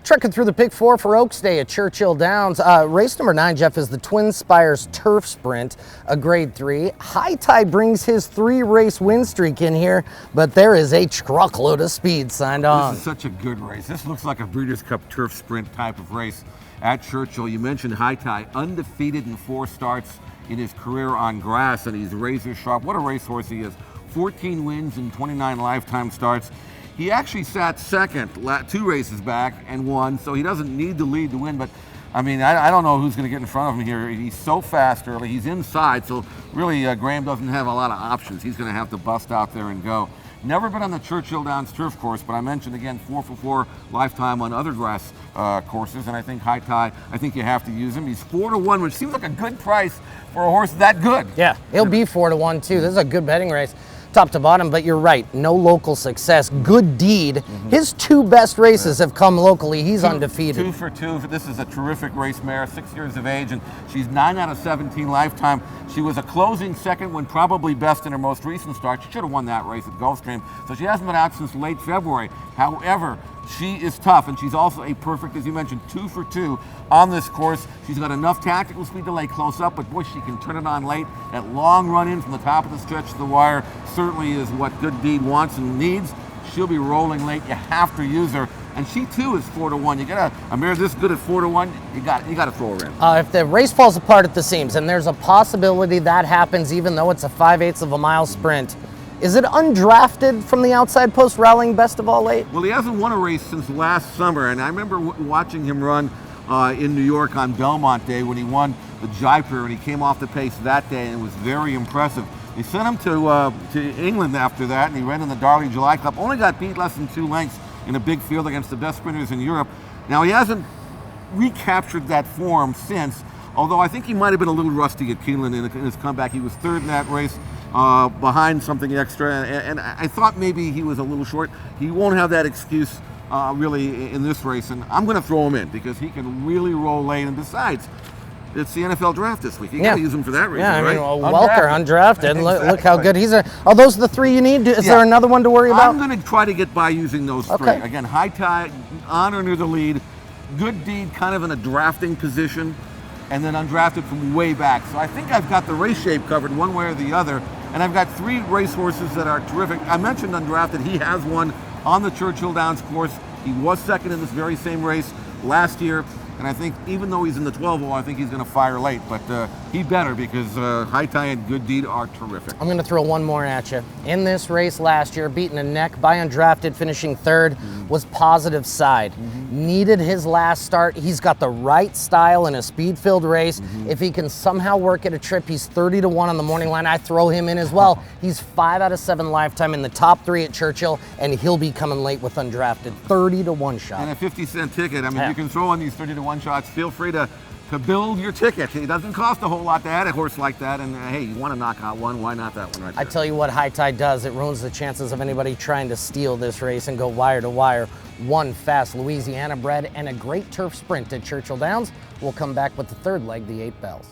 Trekking through the pick four for Oaks Day at Churchill Downs. Race number 9, Jeff, is the Twin Spires Turf Sprint, a grade 3. High Tide brings his 3-race win streak in here, but there is a truckload of speed signed on. This is such a good race. This looks like a Breeders' Cup Turf Sprint type of race at Churchill. You mentioned High Tide, undefeated in 4 starts in his career on grass, and he's razor sharp. What a racehorse he is. 14 wins and 29 lifetime starts. He actually sat second 2 races back and won, so he doesn't need the lead to win. But I mean, I don't know who's going to get in front of him here. He's so fast early. He's inside, so really Graham doesn't have a lot of options. He's going to have to bust out there and go. Never been on the Churchill Downs turf course, but I mentioned again 4 for 4 lifetime on other grass courses, and I think High Tide, I think you have to use him. He's 4 to 1, which seems like a good price for a horse that good. Yeah, he'll be 4 to 1 too. This is a good betting race, top to bottom, but you're right, no local success. Good deed. His 2 best races have come locally. He's undefeated. 2 for 2. This is a terrific race mare, 6 years of age, and she's 9 out of 17 lifetime. She was a closing second when probably best in her most recent start. She should have won that race at Gulfstream, so she hasn't been out since late February. However, she is tough, and she's also a perfect, as you mentioned, 2 for 2 on this course. She's got enough tactical speed to lay close up, but boy, she can turn it on late. That long run in from the top of the stretch to the wire certainly is what Good Deed wants and needs. She'll be rolling late. You have to use her, and she too is 4 to 1. You get a mare this good at 4 to 1. You got to throw her in. If the race falls apart at the seams, and there's a possibility that happens, even though it's a 5/8 of a mile sprint. Is it undrafted from the outside post rallying best of all late? Well, he hasn't won a race since last summer, and I remember watching him run in New York on Belmont Day when he won the Jaipur, and he came off the pace that day, and it was very impressive. They sent him to England after that, and he ran in the Darley July Cup. Only got beat less than 2 lengths in a big field against the best sprinters in Europe. Now, he hasn't recaptured that form since, although I think he might have been a little rusty at Keeneland in his comeback. He was 3rd in that race. Behind something extra, and I thought maybe he was a little short. He won't have that excuse really in this race, and I'm going to throw him in because he can really roll late, and besides, it's the NFL draft this week. You got to use him for that reason, yeah, I mean, right? Welker, undrafted. Exactly. Look how good he's a. Are those the 3 you need? Is there another one to worry about? I'm going to try to get by using those 3. Again, High Tide, on or near the lead. Good Deed kind of in a drafting position, and then undrafted from way back. So I think I've got the race shape covered one way or the other. And I've got 3 racehorses that are terrific. I mentioned undrafted. He has one on the Churchill Downs course. He was second in this very same race last year. And I think even though he's in the 12-hole, I think he's going to fire late. But he better because High Tide and Good Deed are terrific. I'm going to throw one more at you. In this race last year, beaten a neck by undrafted, finishing 3rd, was Positive Side. Needed his last start. He's got the right style in a speed-filled race. If he can somehow work at a trip, he's 30 to 1 on the morning line. I throw him in as well. He's 5 out of 7 lifetime in the top 3 at Churchill, and he'll be coming late with undrafted. 30 to 1 shot. And a 50-cent ticket. I mean, you can throw on these 30 to 1 shots. Feel free to build your ticket. It doesn't cost a whole lot to add a horse like that, and hey, you want to knock out one, why not that one right there? I tell you what High Tide does, it ruins the chances of anybody trying to steal this race and go wire to wire. 1 fast Louisiana bred and a great turf sprint at Churchill Downs. We'll come back with the 3rd leg, the 8 Bells.